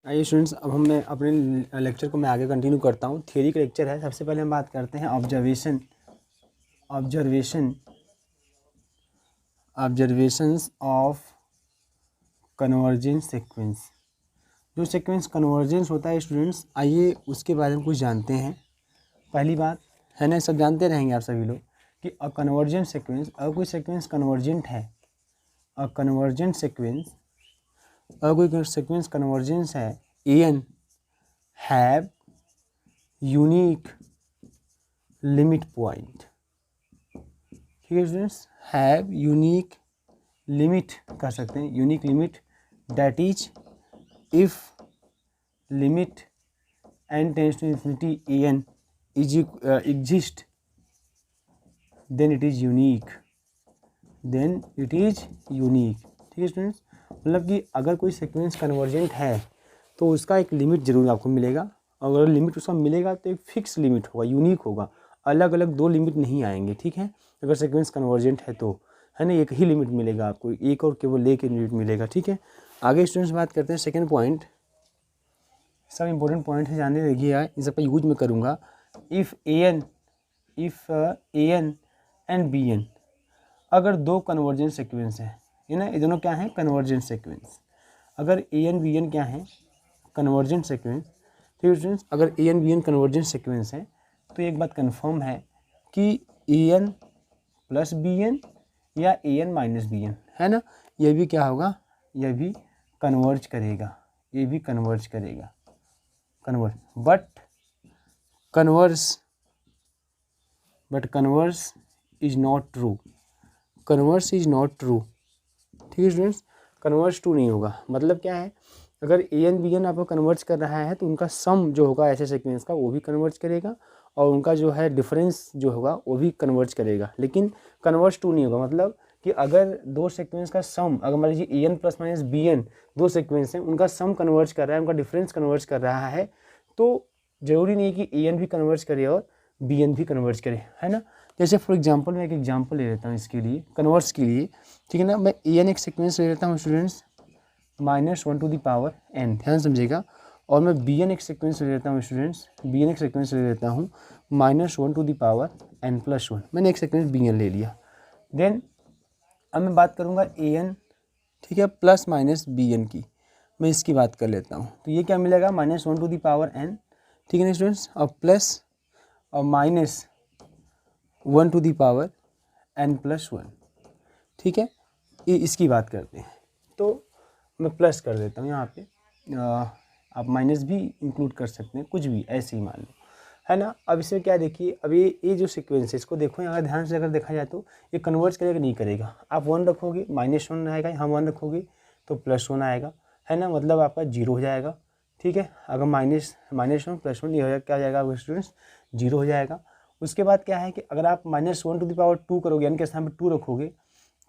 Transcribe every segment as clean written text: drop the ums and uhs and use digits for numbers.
आइए स्टूडेंट्स, अब मैं अपने लेक्चर को आगे कंटिन्यू करता हूँ। थियरी का लेक्चर है। सबसे पहले हम बात करते हैं ऑब्जर्वेशंस ऑफ कन्वर्जेंस सीक्वेंस। जो सीक्वेंस कन्वर्जेंस होता है स्टूडेंट्स, आइए उसके बारे में कुछ जानते हैं। पहली बात है ना, सब जानते रहेंगे आप सभी लोग कि अ कन्वर्जेंट सीक्वेंस, अगर कोई सीक्वेंस कन्वर्जेंट है, अ कन्वर्जेंट सीक्वेंस, अगर कोई सीक्वेंस कन्वर्जेंस है, n have unique limit point. ठीक है स्टूडेंट्स, हैव यूनिक लिमिट कर सकते हैं, unique limit, that is if limit n tends to infinity an is exist then it is unique, ठीक है स्टूडेंट्स। मतलब कि अगर कोई सीक्वेंस कन्वर्जेंट है तो उसका एक लिमिट जरूर आपको मिलेगा। अगर लिमिट उसका मिलेगा तो एक फिक्स लिमिट होगा, यूनिक होगा, अलग अलग दो लिमिट नहीं आएंगे। ठीक है, अगर सीक्वेंस कन्वर्जेंट है तो है ना, एक ही लिमिट मिलेगा आपको, एक और केवल एक लिमिट मिलेगा। ठीक है, आगे स्टूडेंट्स बात करते हैं सेकेंड पॉइंट। सब इंपॉर्टेंट पॉइंट है, जानने लगी यार, इन सबका यूज मैं करूँगा। If a n and b n, अगर दो कन्वर्जेंट सीक्वेंस है ना, ये दोनों क्या है, कन्वर्जेंट सीक्वेंस। अगर ए एन बी एन क्या है, कन्वर्जेंट सीक्वेंस। ठीक है स्टूडेंट्स, अगर a n b n convergent sequence है तो एक बात कंफर्म है कि a n plus b n या a n minus b n, है ना, यह भी क्या होगा, यह भी कन्वर्ज करेगा, ये भी कन्वर्ज करेगा, but converse is not true, converse is not true. ठीक है स्टूडेंट्स, कन्वर्स ट्रू नहीं होगा। मतलब क्या है, अगर ए एन बी एन आपको कन्वर्ज कर रहा है तो उनका सम जो होगा ऐसे सीक्वेंस का वो भी कन्वर्ज करेगा, और उनका जो है डिफरेंस जो होगा वो भी कन्वर्ज करेगा, लेकिन कन्वर्स ट्रू नहीं होगा। मतलब कि अगर दो सीक्वेंस का सम, अगर मान लीजिए a n plus minus b n दो सीक्वेंस हैं, उनका सम कन्वर्ज कर रहा है, उनका डिफरेंस कन्वर्ज कर रहा है, तो जरूरी नहीं कि ए एन भी कन्वर्ज करे और बी एन भी कन्वर्ज करे, है ना। जैसे फॉर एग्जांपल मैं एक एग्जांपल ले लेता हूँ इसके लिए, कन्वर्स के लिए। ठीक है ना, मैं ए एन एक सीक्वेंस ले लेता हूँ students -1 to the power n, ध्यान समझिएगा। और मैं बी एन एक सीक्वेंस ले लेता हूँ स्टूडेंट्स, बी एन एक सीक्वेंस ले लेता हूँ -1 टू द पावर n+1। मैंने एक सीक्वेंस बी एन ले लिया। देन अब मैं बात करूँगा ए एन, ठीक है, प्लस माइनस बी एन की, मैं इसकी बात कर लेता हूँ। तो ये क्या मिलेगा, -1 टू द पावर n, ठीक है ना स्टूडेंट्स, और प्लस और -1 टू दी पावर n+1। ठीक है, ये इसकी बात करते हैं, तो मैं प्लस कर देता हूँ यहाँ पे। आप माइनस भी इंक्लूड कर सकते हैं, कुछ भी ऐसे ही मान लो, है ना। अब इसमें क्या देखिए, अब ये जो सीक्वेंस है इसको देखो, यहाँ ध्यान से अगर देखा जाए तो ये कन्वर्ज करेगा नहीं करेगा। आप 1 रखोगे -1 आएगा, यहाँ 1 रखोगे तो +1 आएगा, है ना, मतलब आपका 0 हो जाएगा। ठीक है, अगर -1 +1 ये हो जाएगा, क्या हो जाएगा स्टूडेंट्स, 0 हो जाएगा। उसके बाद क्या है कि अगर आप -1 टू द पावर 2 करोगे, यानी के स्थान पर 2 रखोगे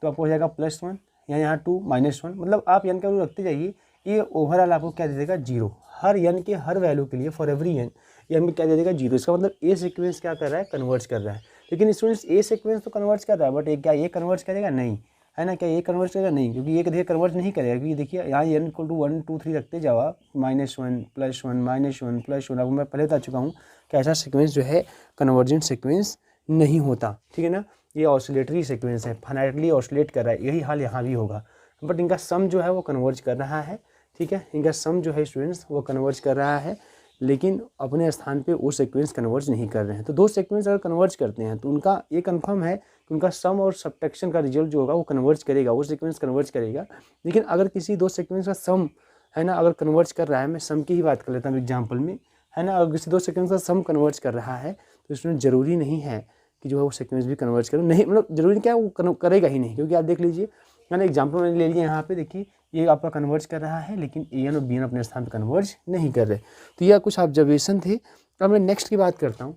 तो आपको हो जाएगा +1, या यहाँ 2 -1, मतलब आप n का वैल्यू रखते जाइए, ये ओवरऑल आपको क्या दे देगा, 0। हर n के हर वैल्यू के लिए, फॉर एवरी n, ये हमें क्या दे देगा, 0। इसका मतलब ए सीक्वेंस क्या कर रहा है, कन्वर्ज कर रहा है। लेकिन स्टूडेंट्स ए सीक्वेंस तो कन्वर्ज कर रहा है, बट क्या ये कन्वर्ज करेगा, नहीं, है ना। क्या ये कन्वर्ज करेगा, नहीं, क्योंकि ये देखिए कन्वर्ज नहीं करेगा, क्योंकि देखिए यहाँ n = 1 2 3 रखते जाओ आप, -1 +1 -1 +1। अब मैं पहले बता चुका हूँ कि ऐसा सीक्वेंस जो है कन्वर्जेंट सीक्वेंस नहीं होता। ठीक है ना, ये ऑसिलेटरी सीक्वेंस है, फाइनाइटली ऑसिलेट कर रहा है, यही हाल यहाँ भी होगा, बट इनका सम जो है वो कन्वर्ज कर रहा है। ठीक है, इनका सम जो है स्टूडेंट्स वो कन्वर्ज कर रहा है, लेकिन अपने स्थान पे वो सीक्वेंस कन्वर्ज नहीं कर रहे हैं। तो दो सीक्वेंस अगर कन्वर्ज करते हैं तो उनका ये कंफर्म है कि उनका सम और सब्ट्रैक्शन का रिजल्ट जो होगा वो कन्वर्ज करेगा, वो सीक्वेंस कन्वर्ज करेगा। लेकिन अगर किसी दो सीक्वेंस का सम, है ना, अगर कन्वर्ज कर रहा है, मैं सम की ही बात कर लेता हूँ एग्जाम्पल में, है ना, अगर किसी दो सीक्वेंस का सम कन्वर्ज कर रहा है तो स्टूडेंट जरूरी नहीं है कि जो है वो सीक्वेंस भी कन्वर्ज करे, नहीं, मतलब जरूरी क्या है, वो करेगा ही नहीं। क्योंकि आप देख लीजिए, मैंने एग्जाम्पल मैंने ले लिया यहाँ पे, देखिए ये आपका कन्वर्ज कर रहा है, लेकिन ए एन और बी एन अपने स्थान पर कन्वर्ज नहीं कर रहे। तो यह कुछ ऑब्जर्वेशन थे। अब मैं नेक्स्ट की बात करता हूँ,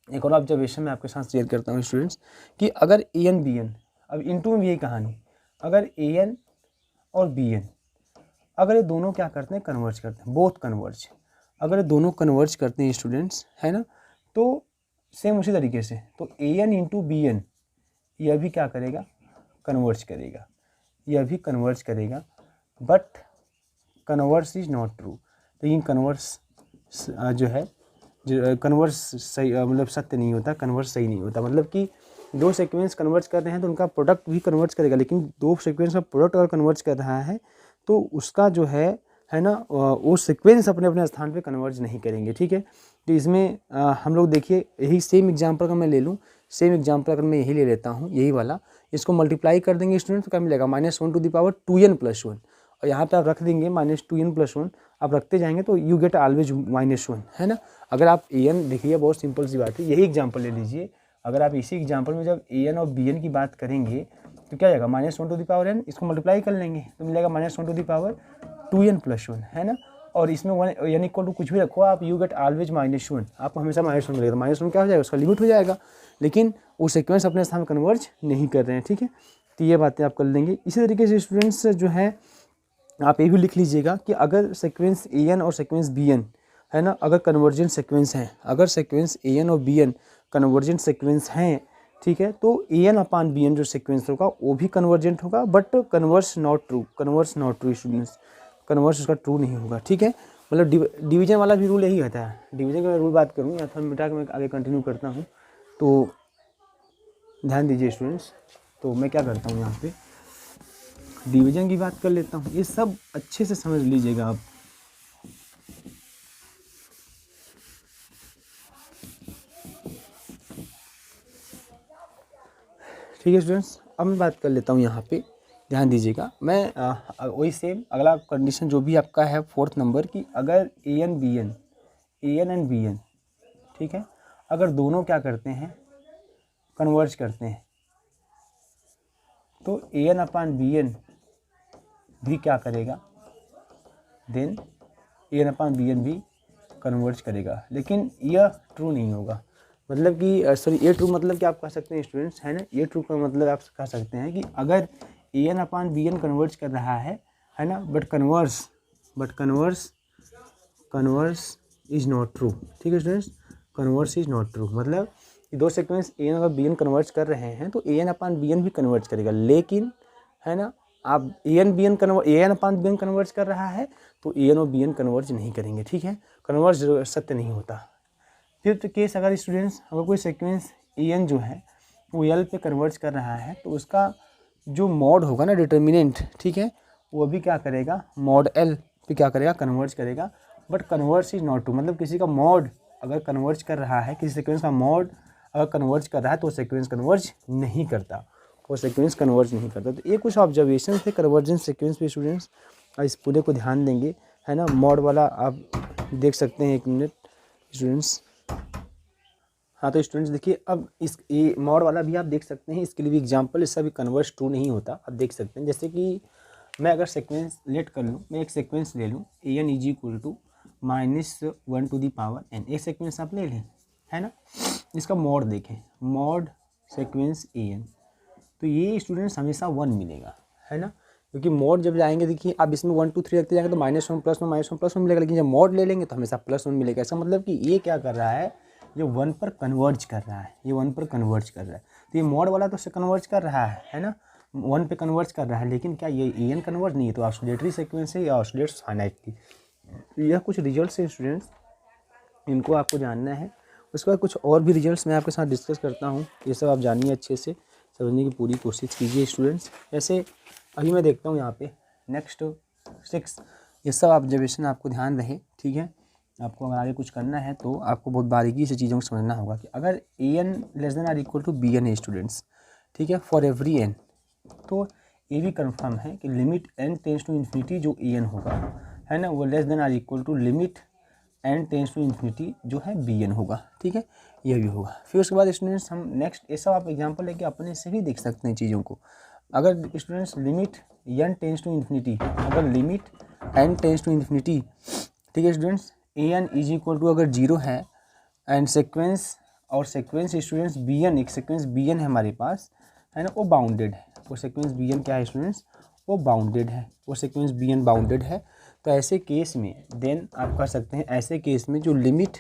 एक और ऑब्जर्वेशन मैं आपके साथ शेयर करता हूँ स्टूडेंट्स, कि अगर ए एन बी एन, अब इनटू में भी यही कहानी, अगर ए एन और बी एन, अगर ये दोनों क्या करते हैं, कन्वर्ज करते हैं, बोथ कन्वर्ज, अगर ये दोनों कन्वर्ज करते हैं स्टूडेंट्स, है ना, तो सेम उसी तरीके से, तो a n into b N यह भी क्या करेगा, कन्वर्ज करेगा, यह भी कन्वर्ज करेगा, but converse is not true. लेकिन कन्वर्स जो है जो कन्वर्स सही मतलब सत्य नहीं होता, कन्वर्स सही नहीं होता। मतलब कि दो सीक्वेंस कन्वर्ज कर रहे हैं तो उनका प्रोडक्ट भी कन्वर्ज करेगा, लेकिन दो सीक्वेंस का प्रोडक्ट अगर कन्वर्ज कर रहा है तो उसका जो है ना वो सीक्वेंस अपने अपने स्थान पे कन्वर्ज नहीं करेंगे। ठीक है, तो इसमें हम लोग देखिए यही सेम एग्जांपल अगर मैं ले लूँ, सेम एग्जांपल अगर मैं यही ले लेता हूँ, यही वाला, इसको मल्टीप्लाई कर देंगे स्टूडेंट तो क्या मिलेगा -1/2n+1, और यहाँ पे आप रख देंगे -2n+1, आप रखते जाएंगे तो यू गेट ऑलवेज -1, है ना। अगर आप an देखिए बहुत सिंपल सी बात है, यही एग्जाम्पल ले लीजिए। अगर आप इसी एग्जाम्पल में जब an और bn की बात करेंगे तो क्या आएगा -1/n, इसको मल्टीप्लाई कर लेंगे तो मिलेगा -1/2n+1, है ना। और इसमें n इक्वल टू कुछ भी रखो आप, यू गेट ऑलवेज -1, आपको हमेशा -1 मिलेगा। -1 क्या हो जाएगा, उसका लिमिट हो जाएगा, लेकिन वो सीक्वेंस अपने स्थान में कन्वर्ज नहीं कर रहे हैं। ठीक है, तो ये बातें आप कर लेंगे। इसी तरीके से स्टूडेंट्स जो है आप ये भी लिख लीजिएगा कि अगर सीक्वेंस an और सीक्वेंस bn है ना, अगर कन्वर्जेंट सीक्वेंस हैं, अगर सीक्वेंस an और bn कन्वर्जेंट सीक्वेंस हैं, ठीक है, तो an/bn जो सीक्वेंस होगा वो भी कन्वर्जेंट होगा, but converse not true, converse not true students, converse उसका ट्रू नहीं होगा। ठीक है, मतलब डिवीजन वाला भी रूल यही होता है। डिवीजन की मैं रूल बात करूँ या फिर मिटा के मैं आगे कंटिन्यू करता हूँ, तो ध्यान दीजिए स्टूडेंट्स। तो मैं क्या करता हूँ, यहाँ पे डिवीजन की बात कर लेता हूँ, ये सब अच्छे से समझ लीजिएगा आप। ठीक है स्टूडेंट्स, अब मैं बात कर लेता हूँ यहाँ पे, ध्यान दीजिएगा। मैं वही सेम अगला कंडीशन जो भी आपका है 4th नंबर की, अगर an एंड bn, ठीक है, अगर दोनों क्या करते हैं, कन्वर्ज करते हैं, तो an/bn भी क्या करेगा, देन an/bn भी कन्वर्ज करेगा। लेकिन यह ट्रू नहीं होगा, मतलब कि सॉरी ये ट्रू मतलब कि आप कह सकते हैं स्टूडेंट्स, है ना, ये ट्रू का मतलब आप कह सकते हैं कि अगर an/bn कन्वर्ज कर रहा है ना, but converse is not true. ठीक है students, converse is not true मतलब कि दो सीक्वेंस an और bn कन्वर्ज कर रहे हैं तो an/bn भी कन्वर्ज करेगा, लेकिन है ना आप an/bn कन्वर्ज कर रहा है तो an और bn कन्वर्ज नहीं करेंगे। ठीक है, कन्वर्ज सत्य नहीं होता। फिफ्थ केस, अगर स्टूडेंट्स अगर कोई सीक्वेंस an जो है वो l पे कन्वर्ज कर रहा है तो उसका जो मॉड होगा ना, डिटर्मिनेंट, ठीक है, वो भी क्या करेगा, मॉड l पे क्या करेगा, कन्वर्ज करेगा, but converse is not true. मतलब किसी का मॉड अगर कन्वर्ज कर रहा है, किसी सीक्वेंस का मॉड अगर कन्वर्ज कर रहा है तो सीक्वेंस कन्वर्ज नहीं करता, वो सीक्वेंस कन्वर्ज नहीं करता। तो ये कुछ ऑब्जर्वेशन थे कन्वर्जेंट सीक्वेंस पे स्टूडेंट्स, इस पूरे को ध्यान देंगे, है ना। मॉड वाला आप देख सकते हैं, 1 मिनट स्टूडेंट्स। हाँ तो स्टूडेंट्स देखिए, अब इस ये मॉड वाला भी आप देख सकते हैं, इसके लिए भी एग्जांपल, इसका भी कन्वर्ज ट्रू नहीं होता, आप देख सकते हैं। जैसे कि मैं अगर सीक्वेंस लेट कर लूँ, मैं एक सीक्वेंस ले लूँ an is equal to -1/n, एक सीक्वेंस आप ले लें, है ना। इसका मॉड देखें, मॉड सीक्वेंस an, तो ये स्टूडेंट्स हमेशा 1 मिलेगा, है ना, क्योंकि मॉड जब जाएंगे, देखिए आप इसमें 1 2 3 रखते जाएंगे तो -1 +1 -1 मिलेगा, लेकिन जब मॉड ले लेंगे तो हमेशा +1 मिलेगा। ऐसा मतलब कि ये क्या कर रहा है, ये 1 पर कन्वर्ज कर रहा है, ये 1 पर कन्वर्ज कर रहा है। तो ये मॉड वाला तो कन्वर्ज कर रहा है ना, 1 पे कन्वर्ज कर रहा है, लेकिन क्या ये an कन्वर्ज नहीं है, तो ऑसिलेटरी सीक्वेंस है या ऑसिलेट फाइनाइटली। यह कुछ रिजल्ट्स है स्टूडेंट्स, इनको आपको जानना है। उसके बाद कुछ और भी रिजल्ट्स मैं आपके साथ डिस्कस करता हूँ, ये सब आप जानिए, अच्छे से समझने की पूरी कोशिश कीजिए स्टूडेंट्स। जैसे अभी मैं देखता हूँ यहाँ पे नेक्स्ट 6, ये सब ऑब्जर्वेशन आपको ध्यान रहे, ठीक है। आपको अगर आगे कुछ करना है तो आपको बहुत बारीकी से चीज़ों को समझना होगा कि अगर an <= bn है स्टूडेंट्स, ठीक है, फॉर एवरी n, तो ये भी कन्फर्म है कि limit n tends to infinity जो an होगा, है ना, वो <= limit n tends to infinity जो है bn होगा। ठीक है, ये भी होगा। फिर उसके बाद स्टूडेंट्स हम नेक्स्ट ये सब आप एग्जांपल लेके अपने से भी देख सकते हैं चीज़ों को। अगर students limit n tends to infinity, अगर limit n tends to infinity, ठीक है students, an is equal to अगर 0 है एंड सीक्वेंस स्टूडेंट्स bn, एक सीक्वेंस bn है हमारे पास, है ना, वो बाउंडेड है, वो सीक्वेंस bn क्या है स्टूडेंट्स, वो बाउंडेड है, वो सीक्वेंस bn बाउंडेड है, तो ऐसे केस में देन आप कह सकते हैं, ऐसे केस में जो limit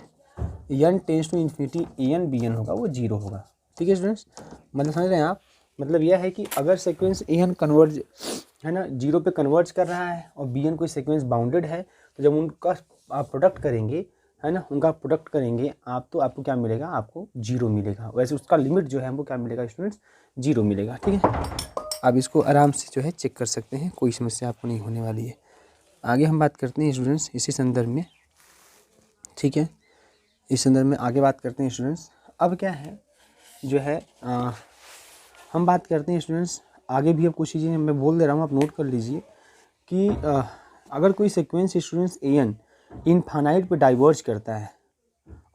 n tends to infinity an bn होगा वो 0 होगा। ठीक है स्टूडेंट्स, मतलब समझ रहे हैं आप, मतलब यह है कि अगर सीक्वेंस an कन्वर्ज, है ना, 0 पे कन्वर्ज कर रहा है और bn कोई सीक्वेंस बाउंडेड है तो जब उनका आप प्रोडक्ट करेंगे, है ना, उनका प्रोडक्ट करेंगे आप, तो आपको क्या मिलेगा, आपको 0 मिलेगा। वैसे उसका लिमिट जो है हमको क्या मिलेगा स्टूडेंट्स, 0 मिलेगा। ठीक है, आप इसको आराम से जो है चेक कर सकते हैं, कोई समस्या आपको नहीं होने वाली है। आगे हम बात करते हैं स्टूडेंट्स इसी संदर्भ में। ठीक है, इस संदर्भ में आगे बात करते हैं स्टूडेंट्स। अब क्या है जो है हम बात करते हैं स्टूडेंट्स, आगे भी अब कुछ चीज़ें मैं बोल दे रहा हूँ, आप नोट कर लीजिए कि अगर कोई सीक्वेंस स्टूडेंट्स an इनफाइनाइट पे डाइवर्ज करता है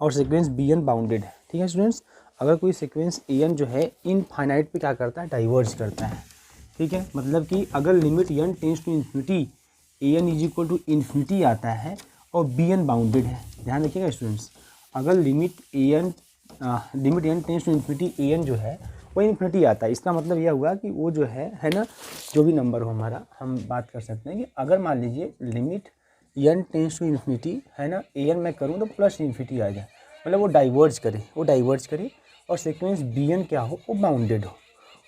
और सीक्वेंस bn बाउंडेड है। ठीक है स्टूडेंट्स, अगर कोई सीक्वेंस an जो है इनफाइनाइट पे क्या करता है, डाइवर्ज करता है। ठीक है, मतलब कि अगर limit n tends to infinity an is equal to infinity आता है और bn बाउंडेड है, ध्यान रखिएगा स्टूडेंट्स, अगर limit n tends to infinity an जो है वो इन्फिनिटी आता है, इसका मतलब यह हुआ कि वो जो है ना, जो भी नंबर हो हमारा, हम बात कर सकते हैं कि अगर मान लीजिए limit n tends to infinity, है ना, an मैं करूँ तो प्लस इन्फिनिटी आ जाए, मतलब वो डाइवर्ज करे और सीक्वेंस bn क्या हो, वो बाउंडेड हो,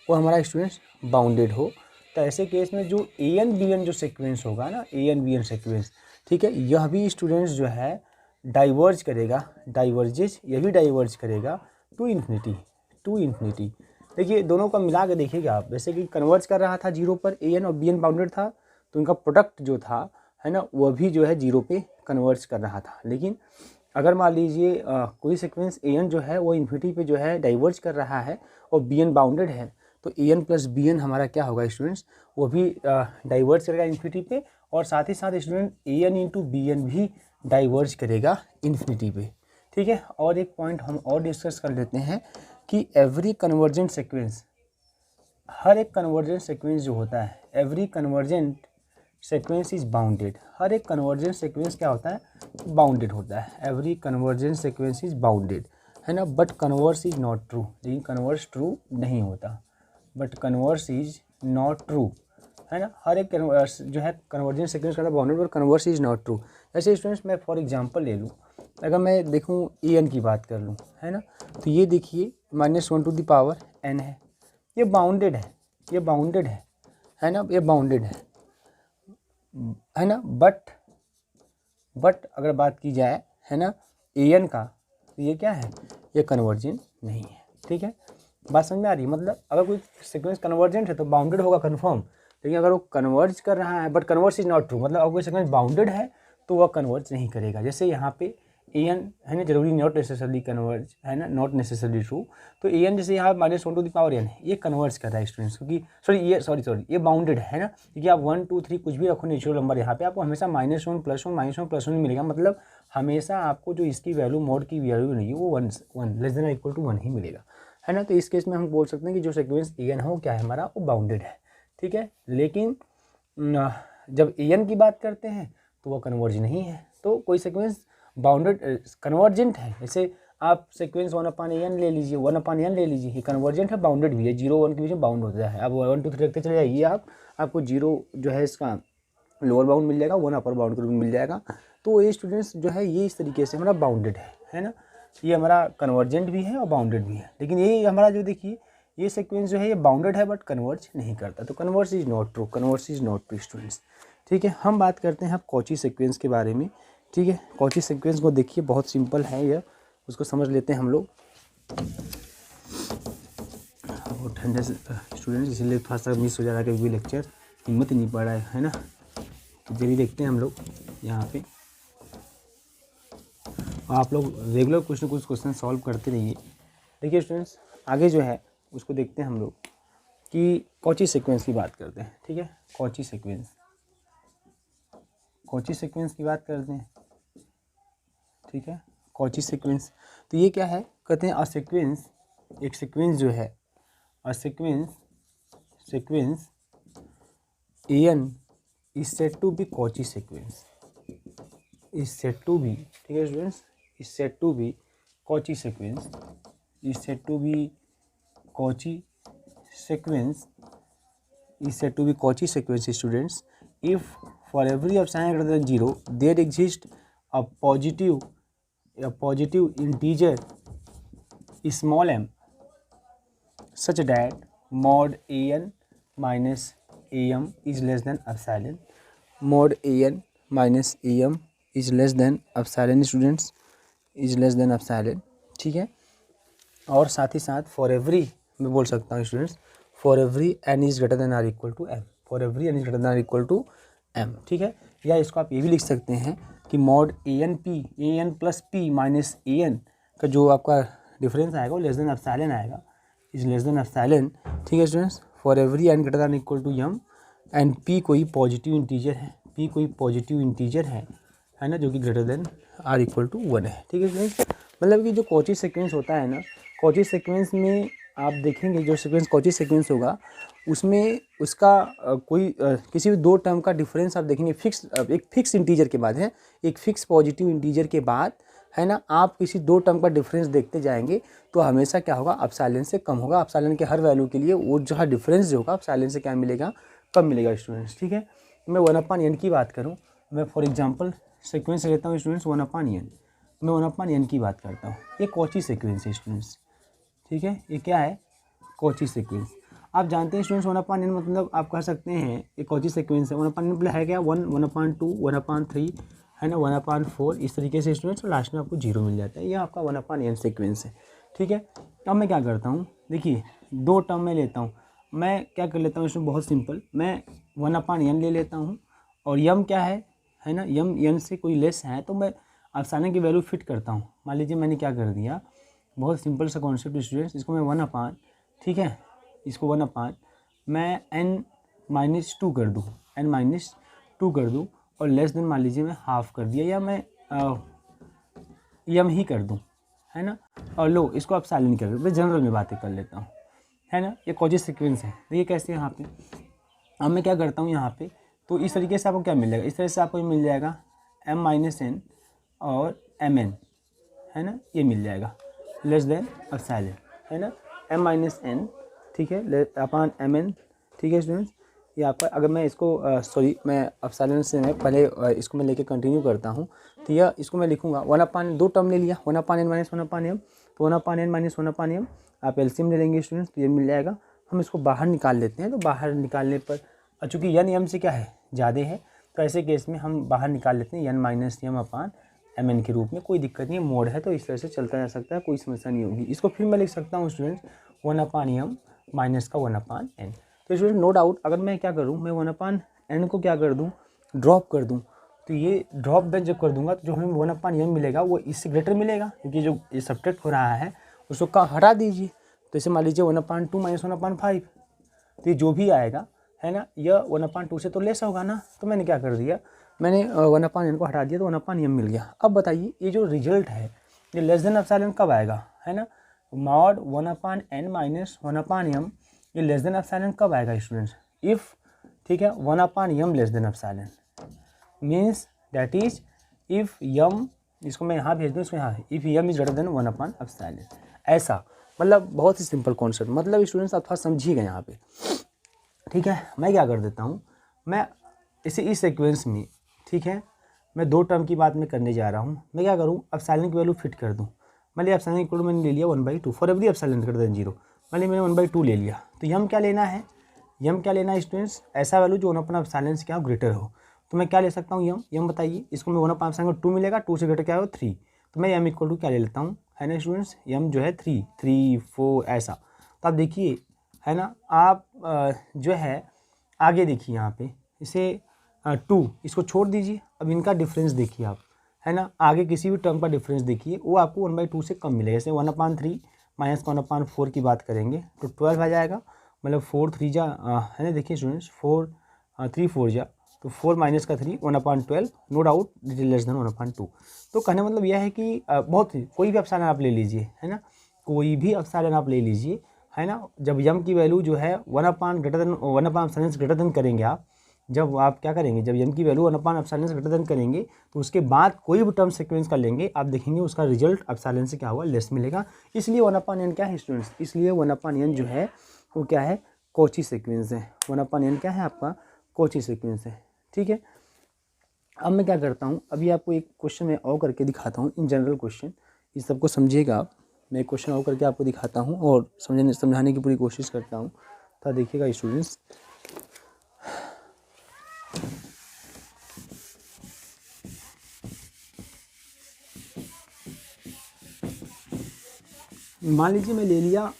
वो हमारा स्टूडेंट्स बाउंडेड हो। तो ऐसे केस में जो an bn जो सीक्वेंस होगा ना, an bn सीक्वेंस, ठीक है, यह भी स्टूडेंट्स जो है डाइवर्ज करेगा, यह भी डाइवर्ज करेगा टू इन्फिनिटी। देखिए दोनों का मिला के देखिएगा आप, जैसे कि कन्वर्ज कर रहा था 0 पर an और bn बाउंडेड था, तो उनका प्रोडक्ट जो था, है ना, वह भी जो है 0 पे कन्वर्ज कर रहा था। लेकिन अगर मान लीजिए कोई सीक्वेंस an जो है वो इन्फिनिटी पे जो है डाइवर्ज कर रहा है और bn बाउंडेड है, तो an प्लस bn हमारा क्या होगा स्टूडेंट्स, वो भी डाइवर्ज करेगा इन्फिनिटी पे, और साथ ही साथ स्टूडेंट an इंटू bn भी डाइवर्ज करेगा इन्फिनिटी पे। ठीक है, और एक पॉइंट हम और डिस्कस कर लेते हैं कि एवरी कन्वर्जेंट सीक्वेंस, हर एक कन्वर्जेंट सीक्वेंस जो होता है, every convergent sequence is bounded, हर एक कन्वर्जेंट सीक्वेंस क्या होता है, बाउंडेड होता है। Every convergent sequence is bounded, है ना, but converse is not true, लेकिन कन्वर्स ट्रू नहीं होता, but converse is not true, है ना, हर एक जो है कन्वर्जेंट सीक्वेंस का बाउंडेड और कन्वर्स इज नॉट ट्रू। ऐसे स्टूडेंट्स मैं फॉर एग्जांपल ले लूँ, अगर मैं देखूँ an की बात कर लूँ, है ना, तो ये देखिए -1 टू द पावर n है, ये बाउंडेड है, है ना, ये बाउंडेड है ना, बट अगर बात की जाए, है ना, an का, तो ये क्या है, ये कन्वर्जेंट नहीं है। ठीक है, बात समझ में आ रही है, मतलब अगर कोई सीक्वेंस कन्वर्जेंट है तो बाउंडेड होगा कन्फर्म, लेकिन अगर वो कन्वर्ज कर रहा है but converse is not true, मतलब अगर कोई सीक्वेंस बाउंडेड है तो वह कन्वर्ज नहीं करेगा। जैसे यहाँ पे an है ना, जरूरी नॉट नेसेसरली कन्वर्ज, है ना, नॉट नेसेसरली ट्रू, तो an जैसे यहाँ -1 टू द पावर n है, ये कन्वर्ज कर रहा है स्टूडेंट्स, क्योंकि सॉरी ये बाउंडेड है ना, क्योंकि आप 1 2 3 कुछ भी रखो नेचुरल नंबर, यहाँ पे आपको हमेशा -1 +1 मिलेगा, मतलब हमेशा आपको जो इसकी वैल्यू, मोड की वैल्यू मिलेगी वो 1 लेस देन इक्वल टू 1 ही मिलेगा, है ना। तो इस केस में हम बोल सकते हैं कि जो सीक्वेंस an हो क्या है हमारा, वो बाउंडेड है। ठीक है, लेकिन जब an की बात करते हैं तो वह कन्वर्ज नहीं है। तो कोई सीक्वेंस बाउंडेड कन्वर्जेंट है, जैसे आप सीक्वेंस 1/n ले लीजिए, 1/n ले लीजिए, ये कन्वर्जेंट है, बाउंडेड भी है, 0 1 के बीच में बाउंड होता है। अब 1 2 3 रखते चले जाइए आपको 0 जो है इसका लोअर बाउंड मिल जाएगा, 1 अपर बाउंड मिल जाएगा। तो ये स्टूडेंट्स जो है ये इस तरीके से हमारा बाउंडेड है ना, ये हमारा कन्वर्जेंट भी है और बाउंडेड भी है। लेकिन ये हमारा जो देखिए ये सीक्वेंस जो है ये बाउंडेड है बट कन्वर्ज नहीं करता, तो converse is not true students. ठीक है, हम बात करते हैं अब कॉची सीक्वेंस के बारे में। ठीक है, कॉची सीक्वेंस को देखिए बहुत सिंपल है यह, उसको समझ लेते हैं हम लोग। वो ठंडे से स्टूडेंट्स इसलिए थोड़ा सा मिस हो जा रहा है, कभी भी लेक्चर हिम्मत ही नहीं पड़ रहा है ना, तो जल्दी देखते हैं हम लोग यहाँ पे। आप लोग रेगुलर कुछ ना कुछ क्वेश्चन सॉल्व करते रहिए। देखिए स्टूडेंट्स आगे जो है उसको देखते हैं हम लोग कि कॉची सीक्वेंस की बात करते हैं। ठीक है, कॉची सीक्वेंस की बात करते हैं। ठीक है, कॉची सीक्वेंस, तो ये क्या है, कहते हैं एक सीक्वेंस जो है sequence an is said to be Cauchy sequence, is said to be, ठीक है students, is said to be Cauchy sequence, is said to be Cauchy sequence students if for every of sign greater than 0 there exists a positive integer small m such that mod an minus am is less than epsilon, mod an minus a m is less than epsilon students, is less than epsilon, ठीक है। और साथ ही साथ for every मैं बोल सकता हूँ students, for every n is greater than or equal to m, for every n is greater than or equal to m, ठीक है। या इसको आप ये भी लिख सकते हैं कि mod a n plus p minus a n का जो आपका डिफरेंस आएगा वो लेस देन एप्सिलॉन आएगा, इज लेस देन एप्सिलॉन, ठीक है students. For every n greater than equal to m and p कोई पॉजिटिव इंटीजर है, पी कोई पॉजिटिव इंटीजर है ना, जो कि greater than or equal to 1 है, ठीक है स्टूडेंट्स। मतलब कि जो कॉची सीक्वेंस होता है ना, कॉची सीक्वेंस में आप देखेंगे जो सीक्वेंस कॉची सीक्वेंस होगा उसमें उसका किसी भी दो टर्म का डिफरेंस आप देखेंगे एक फिक्स इंटीजर के बाद है, एक फिक्स पॉजिटिव इंटीजर के बाद है ना, आप किसी दो टर्म का डिफरेंस देखते जाएंगे तो हमेशा क्या होगा, एप्सिलॉन से कम होगा। एप्सिलॉन के हर वैल्यू के लिए वो जो डिफरेंस जो होगा एप्सिलॉन से क्या मिलेगा, कम मिलेगा स्टूडेंट्स, ठीक है। मैं 1/n की बात करूँ, मैं फॉर एग्जांपल सीक्वेंस लेता हूँ स्टूडेंट्स 1/n, मैं 1/n की बात करता हूँ। ये कॉची सीक्वेंस है स्टूडेंट्स, ठीक है, ये क्या है, कॉची सीक्वेंस। आप जानते हैं स्टूडेंट्स 1/n मतलब आप कह सकते हैं ये कॉची सीक्वेंस है। 1/n मतलब है क्या, 1, 1/2, 1/3 है ना, 1/4, इस तरीके से स्टूडेंट्स, लास्ट में आपको 0 मिल जाता है। ये आपका 1/n सीक्वेंस है, ठीक है। अब मैं क्या करता हूँ, देखिए दो टर्म में लेता हूँ, मैं क्या कर लेता हूँ इसमें, बहुत सिंपल, मैं 1/n ले लेता हूँ और यम क्या है ना, यम n से कोई लेस है तो मैं एप्सिलॉन की वैल्यू फिट करता हूँ। मान लीजिए मैंने क्या कर दिया, बहुत सिंपल सा कॉन्सेप्ट स्टूडेंट्स, इसको मैं 1/, ठीक है, इसको 1/, मैं n-2 कर दूँ, n-2 कर दूँ और लेस देन मान लीजिए मैं हाफ कर दिया, या मैं यम ही कर दूँ, है ना, और लो इसको एप्सिलॉन कर दूँ। मैं जनरल में बातें कर लेता हूँ, है ना। ये कॉची सीक्वेंस है, देखिए कैसे यहाँ पे। अब मैं क्या करता हूँ यहाँ पे, तो इस तरीके से आपको क्या मिल जाएगा, इस तरह से आपको मिल जाएगा m-n और mn, है ना, ये मिल जाएगा लेस देन एप्सिलॉन, है ना, m-n, ठीक है, अपॉन mn, ठीक है स्टूडेंट्स। ये आपका, अगर मैं इसको सॉरी मैं एप्सिलॉन से मैं पहले इसको मैं लेके कंटिन्यू करता हूँ, तो यह इसको मैं लिखूँगा 1/, दो टर्म ले लिया 1/n माइनस 1/m, तो 1/n माइनस 1/m आप एलसीएम ले लेंगे स्टूडेंट्स, तो ये मिल जाएगा। हम इसको बाहर निकाल लेते हैं, तो बाहर निकालने पर चूँकि n m से क्या है, ज़्यादा है, तो ऐसे केस में हम बाहर निकाल लेते हैं n-m/mn के रूप में, कोई दिक्कत नहीं है, मोड है तो इस तरह से चलता जा सकता है, कोई समस्या नहीं होगी। इसको फिर मैं लिख सकता हूँ स्टूडेंट्स 1/m माइनस का 1/n। तो स्टूडेंट नो डाउट, अगर मैं क्या करूँ, मैं 1/n को क्या कर दूँ, ड्रॉप कर दूँ, तो ये ड्रॉप बैक जब कर दूंगा तो जो हमें 1/m मिलेगा वो इससे ग्रेटर मिलेगा, क्योंकि जो ये सब्ट्रैक्ट हो रहा है उसको हटा दीजिए। तो इसे मान लीजिए 1/2 माइनस 1/5, तो ये जो भी आएगा है ना, यह 1/2 से तो लेस होगा ना, तो मैंने क्या कर दिया, मैंने 1/n को हटा दिया तो 1/m मिल गया। अब बताइए ये जो रिजल्ट है ये लेस देन एप्सिलॉन कब आएगा, है ना, मॉड 1/n माइनस 1/m ये लेस देन एप्सिलॉन कब आएगा स्टूडेंट्स, इफ़, ठीक है, 1/m less than epsilon means that is if m, इसको मैं यहाँ भेज दूँ, इसको यहाँ, if m is greater than 1/एप्सिलॉन, ऐसा। मतलब बहुत ही सिंपल कॉन्सेप्ट, मतलब स्टूडेंट्स आप थोड़ा समझिएगा यहाँ पे, ठीक है। मैं क्या कर देता हूँ, मैं इसे इस सीक्वेंस में, ठीक है, मैं दो टर्म की बात मैं करने जा रहा हूँ, मैं क्या करूँ, एप्सिलॉन की वैल्यू फिट कर दूँ। मान लिया एप्सिलॉन इक्वल मैंने ले लिया 1/2 for every epsilon greater than 0, मान लिया मैंने 1/2 ले लिया, तो यम क्या लेना है, यम क्या लेना है स्टूडेंट्स, ऐसा वैल्यू जो अपना एप्सिलॉन से क्या हो, ग्रेटर हो। तो मैं क्या ले सकता हूँ, यम बताइए, इसको मैं 1/5 2 मिलेगा, 2 से ग्रेटर क्या हो 3, तो मैं यम इक्वल टू क्या ले लेता हूँ, है ना स्टूडेंट्स, यम जो है 3, 3, 4 ऐसा। तो आप देखिए, है ना, आप जो है आगे देखिए यहाँ पे, इसे 2 इसको छोड़ दीजिए, अब इनका डिफरेंस देखिए आप, है ना, आगे किसी भी टर्म का डिफरेंस देखिए, वो आपको 1/2 से कम मिलेगा। जैसे 1/3 माइनस 1/4 की बात करेंगे तो 12 आ जाएगा, मतलब 4 3 जा, है ना, देखिए स्टूडेंट्स 4 3 4 जा, तो 4 माइनस का 3 1/12, no doubt it is less than 1/2। तो कहने मतलब यह है कि बहुत ही कोई भी एप्सिलॉन आप ले लीजिए, है ना, कोई भी एप्सिलॉन आप ले लीजिए, है ना, जब यम की वैल्यू जो है 1/एप्सिलॉन ग्रेटर देन करेंगे आप, जब आप क्या करेंगे, जब यम की वैल्यू 1/एप्सिलॉन ग्रेटर देन करेंगे तो उसके बाद कोई भी टर्म सीक्वेंस कर लेंगे, आप देखेंगे उसका रिजल्ट एप्सिलॉन से क्या होगा, लेस मिलेगा। इसलिए 1/n क्या है स्टूडेंट्स, इसलिए 1/n जो है वो क्या है, कॉची सीक्वेंस है। 1/n क्या है आपका, कॉची सीक्वेंस है, ठीक है। अब मैं क्या करता हूँ, अभी आपको एक क्वेश्चन मैं और करके दिखाता हूँ, इन जनरल क्वेश्चन, इस सबको समझिएगा आप, मैं एक क्वेश्चन और करके आपको दिखाता हूँ और समझाने की पूरी कोशिश करता हूँ, तो देखिएगा स्टूडेंट्स। मान लीजिए मैं ले लिया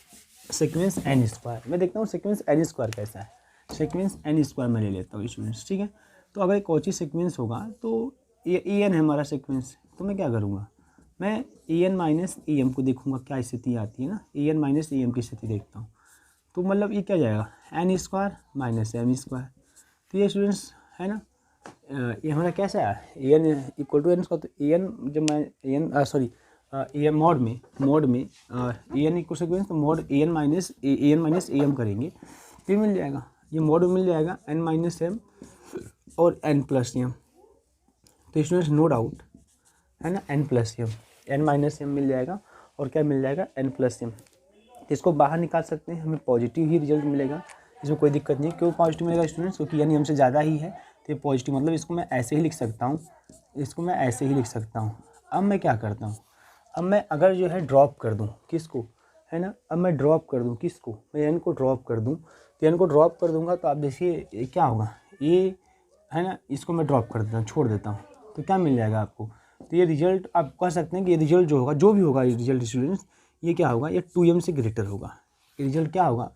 सीक्वेंस एन स्क्वायर, मैं देखता हूँ सीक्वेंस एन स्क्वायर कैसा है, सीक्वेंस एन स्क्वायर मैं ले लेता हूँ स्टूडेंट्स, ठीक है। तो अगर एक कॉची सीक्वेंस होगा तो ये ए एन है हमारा सीक्वेंस, तो मैं क्या करूँगा, मैं a n minus a m को देखूँगा क्या स्थिति आती है ना, a n minus a m की स्थिति देखता हूँ। तो मतलब ये क्या जाएगा, n square minus m square. तो ये स्टूडेंट्स है ना, ये हमारा कैसा है, a n equal to n square. तो ए एन जब मैं a n sorry a n mod में ए एन इक्वल सीक्वेंस, तो mod a n minus a M करेंगे तो ये मिल जाएगा, ये मोड में मिल जाएगा एन माइनस एम और एन प्लस एम। तो स्टूडेंट्स नो डाउट है ना, n plus m, n minus m मिल जाएगा और क्या मिल जाएगा, एन प्लस एम। इसको बाहर निकाल सकते हैं, हमें पॉजिटिव ही रिजल्ट मिलेगा, इसमें कोई दिक्कत नहीं। क्यों पॉजिटिव मिलेगा स्टूडेंट्स, क्योंकि एन एम से ज़्यादा ही है तो ये पॉजिटिव, मतलब इसको मैं ऐसे ही लिख सकता हूँ, इसको मैं ऐसे ही लिख सकता हूँ। अब मैं क्या करता हूँ, अब मैं अगर जो है ड्रॉप कर दूँ किसको, है ना, अब मैं ड्रॉप कर दूँ किसको, मैं एन को ड्रॉप कर दूँ, तो एन को ड्रॉप कर दूँगा तो आप देखिए क्या होगा, ये है ना, इसको मैं ड्रॉप कर देता हूँ, छोड़ देता हूँ, तो क्या मिल जाएगा आपको। तो ये रिजल्ट आप कह सकते हैं कि ये रिजल्ट जो होगा, जो भी होगा ये रिजल्ट स्टूडेंट्स, ये क्या होगा, ये 2m से ग्रेटर होगा, ये रिजल्ट क्या होगा,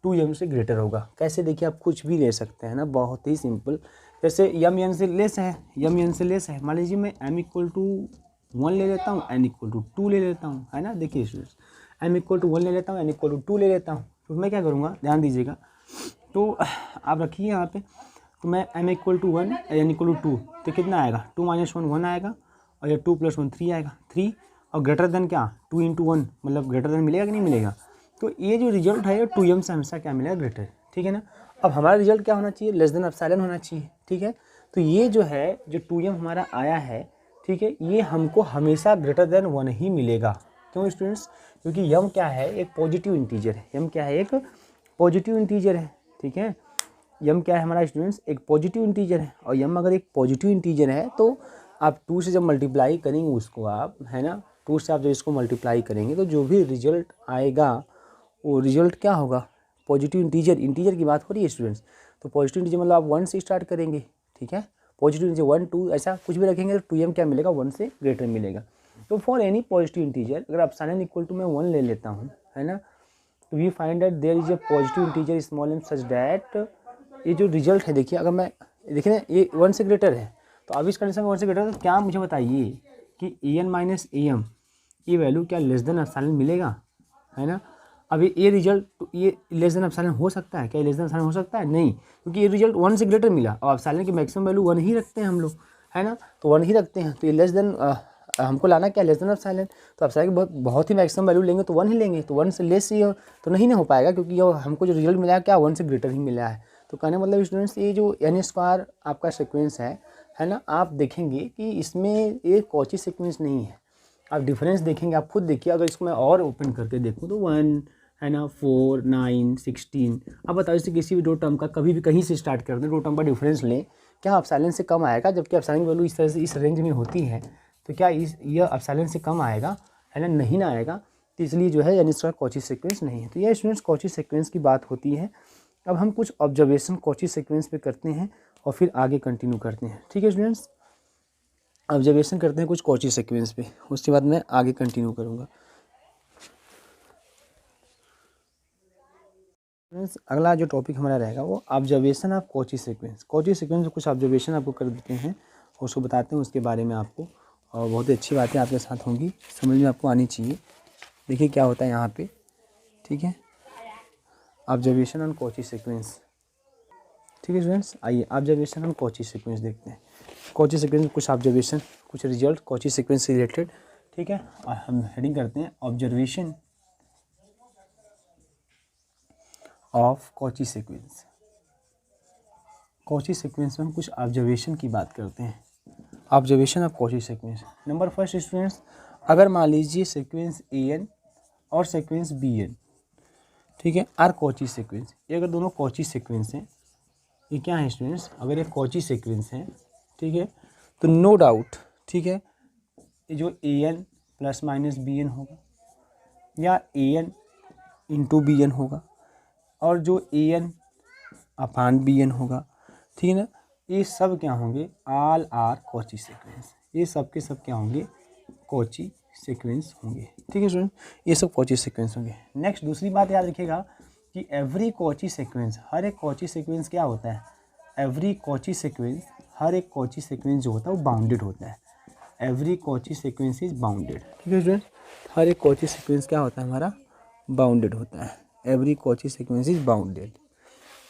2m से ग्रेटर होगा। कैसे, देखिए आप कुछ भी ले सकते हैं ना, बहुत ही सिंपल। जैसे यम एन से लेस है, यम एन से लेस है, मान लीजिए मैं m इक्वल टू 1 ले लेता हूँ, n इक्वल टू 2 ले लेता हूँ, है ना। देखिए स्टूडेंट्स, m इक्वल टू 1 ले लेता हूँ, n इक्वल टू 2 ले लेता हूँ, तो मैं क्या करूँगा, ध्यान दीजिएगा। तो आप रखिए यहाँ पे, तो मैं m equal to 1 n equal to 2, तो कितना आएगा, 2 माइनस 1 1 आएगा, और ये 2 प्लस 1 3 आएगा, 3, और ग्रेटर देन क्या, 2 इंटू 1 मतलब ग्रेटर देन मिलेगा कि नहीं मिलेगा। तो ये जो रिजल्ट है ये 2m से हमेशा क्या मिलेगा, ग्रेटर, ठीक है ना। अब हमारा रिजल्ट क्या होना चाहिए, लेस देन एप्सिलॉन होना चाहिए, ठीक है। तो ये जो है जो 2m हमारा आया है, ठीक है, ये हमको हमेशा ग्रेटर देन 1 ही मिलेगा। क्यों स्टूडेंट्स, क्योंकि यम क्या है, एक पॉजिटिव इंटीजर है, यम क्या है, एक पॉजिटिव इंटीजर है, ठीक है। यम क्या है हमारा स्टूडेंट्स, एक पॉजिटिव इंटीजर है, और यम अगर एक पॉजिटिव इंटीजर है तो आप 2 से जब मल्टीप्लाई करेंगे उसको आप, है ना, 2 से आप जब इसको मल्टीप्लाई करेंगे तो जो भी रिजल्ट आएगा वो रिजल्ट क्या होगा, पॉजिटिव इंटीजर, इंटीजर की बात हो रही है स्टूडेंट्स। तो पॉजिटिव इंटीजर मतलब आप 1 से स्टार्ट करेंगे, ठीक है, पॉजिटिव इंटीजर 1 2 ऐसा कुछ भी रखेंगे तो 2m क्या मिलेगा, 1 से ग्रेटर मिलेगा। तो फॉर एनी पॉजिटिव इंटीजर अगर एप्सिलॉन इक्वल टू मैं 1 ले लेता हूँ, है ना, तो we find that there is a positive integer small m such that, ये जो रिजल्ट है देखिए, अगर मैं देखिए ना ये 1 से ग्रेटर है, तो अब इस कंडीशन में 1 से ग्रेटर है, तो क्या मुझे बताइए कि a n minus a M ये वैल्यू क्या लेस देन एप्सिलॉन मिलेगा, है ना। अब ये रिजल्ट ये लेस देन एप्सिलॉन हो सकता है क्या, लेस देन एप्सिलॉन हो सकता है नहीं, क्योंकि ये रिजल्ट 1 से ग्रेटर मिला, और एप्सिलॉन की मैक्सिमम वैल्यू 1 ही रखते हैं हम लोग, है ना, तो 1 ही रखते हैं। तो ये लेस देन हमको लाना क्या, लेस देन एप्सिलॉन, तो एप्सिलॉन की बहुत ही मैक्सिमम वैल्यू लेंगे तो 1 ही लेंगे, तो 1 से लेस ही तो नहीं ना हो पाएगा, क्योंकि ये हमको जो रिजल्ट मिला है क्या 1 से ग्रेटर ही मिला है। तो कहने मतलब स्टूडेंट्स ये जो एन स्क्वायर आपका सीक्वेंस है ना, आप देखेंगे कि इसमें एक कॉची सीक्वेंस नहीं है, आप डिफरेंस देखेंगे, आप खुद देखिए। अगर इसको मैं और ओपन करके देखूँ तो 1 है ना, 4 9 16, अब बताओ इसे किसी भी दो टर्म का कभी भी कहीं से स्टार्ट कर दें, दो टर्म का डिफरेंस लें, क्या एप्सिलॉन से कम आएगा, जबकि एप्सिलॉन की वैल्यू इस तरह से इस रेंज में होती है, तो क्या यह एप्सिलॉन से कम आएगा, है ना, नहीं ना आएगा। तो इसलिए जो है एन स्क्वायर कॉची सीक्वेंस नहीं है। तो यह स्टूडेंट्स कॉची सीक्वेंस की बात होती है। अब हम कुछ ऑब्जर्वेशन कॉची सीक्वेंस पे करते हैं और फिर आगे कंटिन्यू करते हैं, ठीक है स्टूडेंट्स। ऑब्जर्वेशन करते हैं कुछ कॉची सीक्वेंस पे, उसके बाद मैं आगे कंटिन्यू करूँगा। फ्रेंड्स अगला जो टॉपिक हमारा रहेगा वो observation of Cauchy sequence. Cauchy sequence में कुछ ऑब्जर्वेशन आपको कर देते हैं और उसको बताते हैं उसके बारे में आपको, और बहुत ही अच्छी बातें आपके साथ होंगी, समझ में आपको आनी चाहिए। देखिए क्या होता है यहाँ पे, ठीक है, ऑब्जर्वेशन ऑन कॉची सीक्वेंस, ठीक है स्टूडेंट्स। आइए ऑब्जर्वेशन ऑन कॉची सीक्वेंस देखते हैं। कॉची सीक्वेंस कुछ ऑब्जर्वेशन, कुछ रिजल्ट कॉची सीक्वेंस से रिलेटेड, ठीक है। और हम हेडिंग करते हैं observation of Cauchy sequence. Cauchy sequence में हम कुछ ऑब्जर्वेशन की बात करते हैं। Observation of Cauchy sequence, number first students, अगर मान लीजिए सीक्वेंस ए एन और सीक्वेंस बी एन, ठीक है, आर कॉची सीक्वेंस, ये अगर दोनों कॉची सीक्वेंस हैं, ये क्या है स्टूडेंट्स, अगर ये कॉची सीक्वेंस हैं, ठीक है, तो नो डाउट, ठीक है, ये जो a n plus minus b n होगा या a n into b n होगा, और जो a n upon b n होगा, ठीक है ना, ये सब क्या होंगे, ऑल आर कॉची सीक्वेंस, ये सब के सब क्या होंगे, कॉची सीक्वेंस होंगे। ठीक है स्टूडेंट, ये सब कॉची सीक्वेंस होंगे। नेक्स्ट दूसरी बात याद रखिएगा कि एवरी कॉची सीक्वेंस, हर एक कॉची सीक्वेंस क्या होता है, एवरी कॉची सीक्वेंस, हर एक कॉची सीक्वेंस जो होता है वो बाउंडेड होता है। Every Cauchy sequence is bounded. ठीक है स्टूडेंट, हर एक कॉची सीक्वेंस क्या होता है हमारा, बाउंडेड होता है। Every Cauchy sequence is bounded.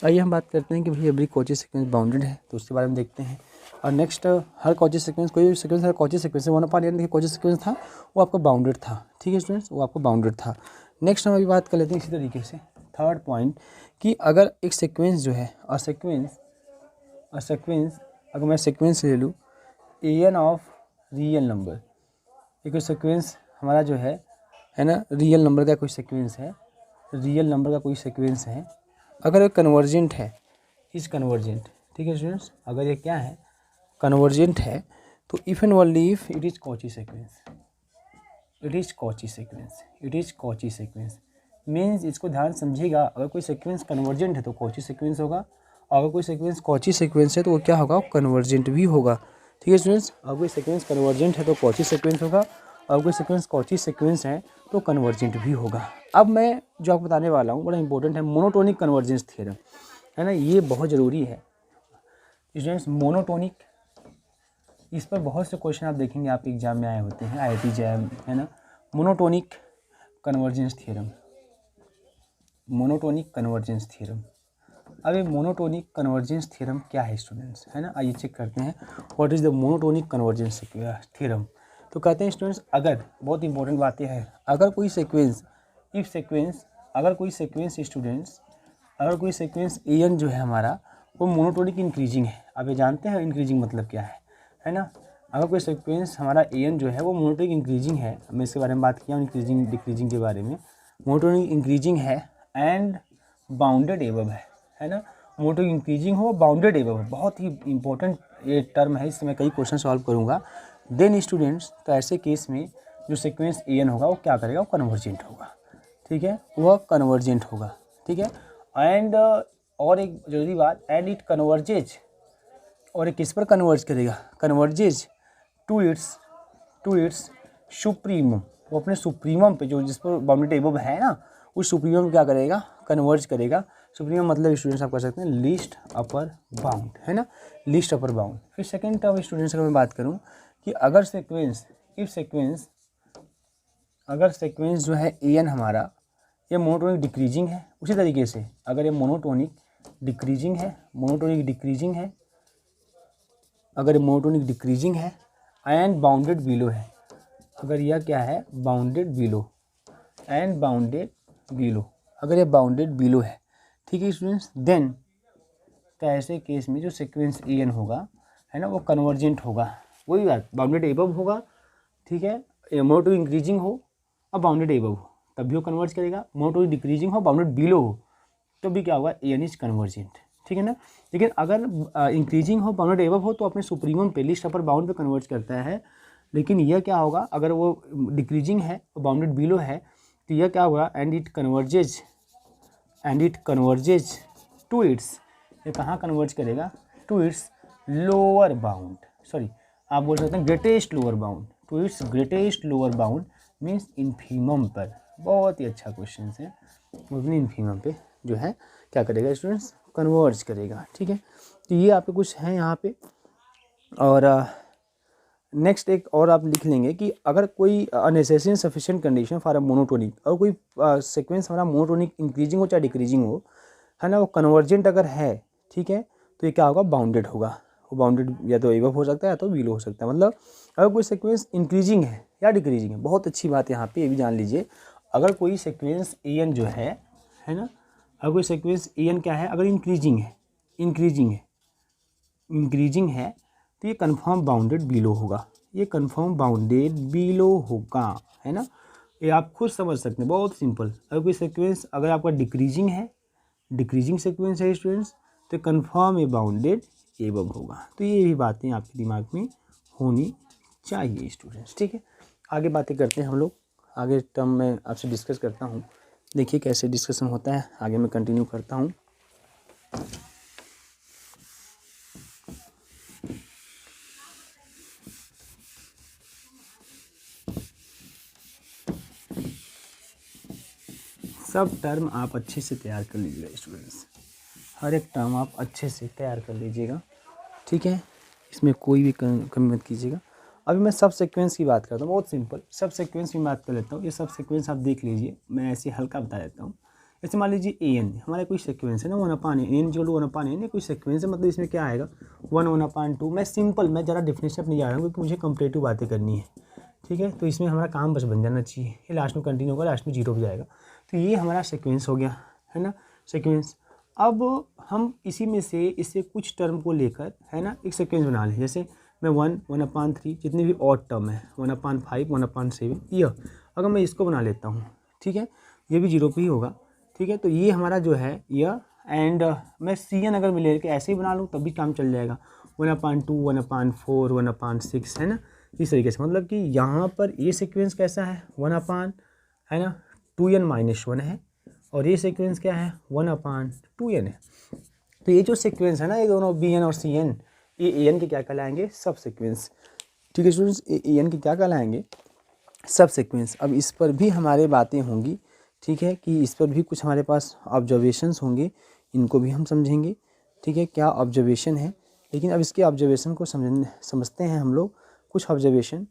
आइए हम बात करते हैं कि भाई एवरी कॉची सीक्वेंस बाउंडेड है, तो उसके बारे में देखते हैं। और नेक्स्ट, हर कॉची सीक्वेंस, कोई भी सीक्वेंस हर कॉची सीक्वेंस से वन अपार्ट यानी कॉची सीक्वेंस था वो आपका बाउंडेड था। ठीक है स्टूडेंट्स, वो आपको बाउंडेड था। नेक्स्ट हम अभी बात कर लेते हैं इसी तरीके से थर्ड पॉइंट कि अगर एक सीक्वेंस जो है और सीक्वेंस अगर मैं सीक्वेंस ले लूँ an ऑफ रियल नंबर, एक सीक्वेंस हमारा जो है ना, रियल नंबर का कोई सीक्वेंस है, रियल नंबर का कोई सीक्वेंस है, अगर ये कन्वर्जेंट है, इज कन्वर्जेंट। ठीक है स्टूडेंट्स, अगर ये क्या है, कन्वर्जेंट है, तो if and only if it is Cauchy sequence, it is Cauchy sequence, it is Cauchy sequence means, इसको ध्यान समझिएगा, अगर कोई सीक्वेंस कन्वर्जेंट है तो कॉची सीक्वेंस होगा, और अगर कोई सीक्वेंस कॉची सीक्वेंस है तो वो क्या होगा, कन्वर्जेंट भी होगा। ठीक है स्टूडेंट्स, अगर कोई सीक्वेंस कन्वर्जेंट है तो कॉची सीक्वेंस होगा, और कोई सीक्वेंस कॉची सीक्वेंस है तो कन्वर्जेंट भी होगा। अब मैं जो आपको बताने वाला हूँ बड़ा इंपॉर्टेंट है, मोनोटोनिक कन्वर्जेंस थ्योरम, है ना, ये बहुत ज़रूरी है स्टूडेंट्स। मोनोटोनिक, इस पर बहुत से क्वेश्चन आप देखेंगे, आप एग्जाम में आए होते हैं, IIT जैम, है ना। Monotonic convergence theorem, monotonic convergence theorem. अब ये मोनोटोनिक कन्वर्जेंस थ्योरम क्या है स्टूडेंट्स, है ना, आइए चेक करते हैं what is the monotonic convergence theorem. तो कहते हैं स्टूडेंट्स, अगर, बहुत इंपॉर्टेंट बातें हैं, अगर कोई सीक्वेंस, इफ सीक्वेंस, अगर कोई सीक्वेंस स्टूडेंट्स, अगर कोई सीक्वेंस an जो है हमारा वो मोनोटोनिक इंक्रीजिंग है। अब ये जानते हैं इंक्रीजिंग मतलब क्या है ना। अगर कोई सीक्वेंस हमारा an जो है वो मोनोटोनिक इंक्रीजिंग है, मैं इसके बारे में बात किया हूँ इंक्रीजिंग डिक्रीजिंग के बारे में, मोनोटोनिक इंक्रीजिंग है एंड बाउंडेड एबव है ना, मोनोटोनिक इंक्रीजिंग हो, बाउंडेड एबव, बहुत ही इंपॉर्टेंट ये टर्म है, इससे मैं कई क्वेश्चन सॉल्व करूँगा। देन स्टूडेंट्स, तो ऐसे केस में जो सीक्वेंस an होगा वो क्या करेगा, वो कन्वर्जेंट होगा। ठीक है, वह कन्वर्जेंट होगा। ठीक है, एंड और एक जरूरी बात, एंड इट कन्वर्जेज, और ये किस पर कन्वर्ज करेगा, कन्वर्जेज टू इट्स सुप्रीमम, वो अपने सुप्रीमम पे, जो जिस पर बाउंडेड एबव है ना, उस सुप्रीमम क्या करेगा, कन्वर्ज करेगा। सुप्रीमम मतलब स्टूडेंट्स आप कर सकते हैं लीस्ट अपर बाउंड, है ना, लीस्ट अपर बाउंड। फिर सेकंड टर्म स्टूडेंट्स अगर मैं बात करूँ कि अगर सीक्वेंस, इफ सीक्वेंस, अगर सीक्वेंस जो है an हमारा ये मोनोटोनिक डिक्रीजिंग है, उसी तरीके से अगर ये मोनोटोनिक डिक्रीजिंग है, मोनोटोनिक डिक्रीजिंग है, अगर ये मोनोटोनिक डिक्रीजिंग है एंड बाउंडेड बिलो है, अगर यह क्या है, bounded below and bounded below, अगर ये बाउंडेड बिलो है, ठीक है स्टूडेंट्स, देन तो ऐसे केस में जो सीक्वेंस an होगा, है ना, वो कन्वर्जेंट होगा। वही बात, बाउंडेड एबव होगा, ठीक है, मोनोटोनिक इंक्रीजिंग हो और बाउंडेड एबव हो तब भी वो कन्वर्ज करेगा, मोनोटोनिक डिक्रीजिंग हो, बाउंडेड बिलो हो तो भी क्या होगा, an इज कन्वर्जेंट। ठीक है ना, लेकिन अगर इंक्रीजिंग हो, बाउंडेड एबव हो तो अपने सुप्रीमम पे, लिस्ट अपर बाउंड पे कन्वर्ज करता है। लेकिन यह क्या होगा, अगर वो डिक्रीजिंग है, बाउंडेड बिलो है, तो यह क्या होगा, and it converges to its, ये कहाँ कन्वर्ज करेगा, to its lower bound, sorry आप बोल सकते हैं greatest lower bound, to its greatest lower bound means infimum पर। बहुत ही अच्छा क्वेश्चन है, अपने इन्फीमम पे जो है क्या करेगा स्टूडेंट्स, कन्वर्ज करेगा। ठीक है, तो ये आपके कुछ हैं यहाँ पे। और नेक्स्ट एक और आप लिख लेंगे कि अगर कोई unnecessary sufficient condition for a monotonic, और कोई सीक्वेंस हमारा मोनोटोनिक इंक्रीजिंग हो चाहे डिक्रीजिंग हो, है ना, वो कन्वर्जेंट अगर है, ठीक है, तो ये क्या होगा, बाउंडेड होगा। वो बाउंडेड या तो एबव हो सकता है या तो बिलो हो सकता है। मतलब अगर कोई सीक्वेंस इंक्रीजिंग है या डिक्रीजिंग है, बहुत अच्छी बात है यहाँ पे, ये भी जान लीजिए, अगर कोई सीक्वेंस an जो है ना, अगर कोई सीक्वेंस an क्या है, अगर इंक्रीजिंग है तो ये कन्फर्म बाउंडेड बिलो होगा, ये कन्फर्म बाउंडेड बिलो होगा, है ना, ये आप खुद समझ सकते हैं, बहुत सिंपल। अगर कोई सीक्वेंस अगर आपका डिक्रीजिंग है, डिक्रीजिंग सीक्वेंस है स्टूडेंट्स, तो कन्फर्म ये बाउंडेड एबव होगा। तो ये भी बातें आपके दिमाग में होनी चाहिए स्टूडेंट्स। ठीक है, आगे बातें करते हैं हम लोग, आगे टर्म में आपसे डिस्कस करता हूँ, देखिए कैसे डिस्कशन होता है, आगे मैं कंटिन्यू करता हूँ। सब टर्म आप अच्छे से तैयार कर लीजिएगा स्टूडेंट्स, हर एक टर्म आप अच्छे से तैयार कर लीजिएगा, ठीक है, इसमें कोई भी कमी मत कीजिएगा। अभी मैं सब सीक्वेंस की बात करता हूँ, बहुत सिंपल सब सीक्वेंस की बात कर लेता हूँ। ये सब सीक्वेंस आप देख लीजिए, मैं ऐसे हल्का बता देता हूँ। जैसे मान लीजिए ए एन हमारा कोई सीक्वेंस है ना, 1/n, एन जो 1/n कोई सीक्वेंस है, मतलब इसमें क्या आएगा 1/2। मैं सिंपल, मैं ज़रा डेफिनेशन अपनी जा रहा हूँ क्योंकि मुझे कंपरेटिव बातें करनी है, ठीक है। तो इसमें हमारा काम बस बन जाना चाहिए, ये लास्ट में कंटिन्यू होगा, लास्ट में 0 पे जाएगा। तो ये हमारा सीक्वेंस हो गया, है ना, सीक्वेंस। अब हम इसी में से इससे कुछ टर्म को लेकर, है ना, एक सीक्वेंस बना लें। जैसे मैं 1, 1/3 जितने भी ऑड टर्म है, 1/5, 1/7, यह अगर मैं इसको बना लेता हूँ, ठीक है, ये भी 0 पे ही होगा, ठीक है। तो ये हमारा जो है यह, एंड मैं Cn अगर मिले के ऐसे ही बना लूँ तब भी काम चल जाएगा, 1/2, 1/4, 1/6, है ना, इस तरीके से। मतलब कि यहाँ पर ये सीक्वेंस कैसा है, 1/, है ना, 2n-1 है, और ये सीक्वेंस क्या है, 1/2n है। तो ये जो सीक्वेंस है ना, ये दोनों bn और cn, ये an के क्या कहलाएंगे, सब सीक्वेंस, ठीक है स्टूडेंट्स, ये an के क्या कहलाएंगे, सब सीक्वेंस। अब इस पर भी हमारे बातें होंगी, ठीक है, कि इस पर भी कुछ हमारे पास ऑब्जर्वेशंस होंगे, इनको भी हम समझेंगे, ठीक है, क्या ऑब्जर्वेशन है। लेकिन अब इसके ऑब्जर्वेशन को समझते हैं हम लोग, कुछ ऑब्जर्वेशन।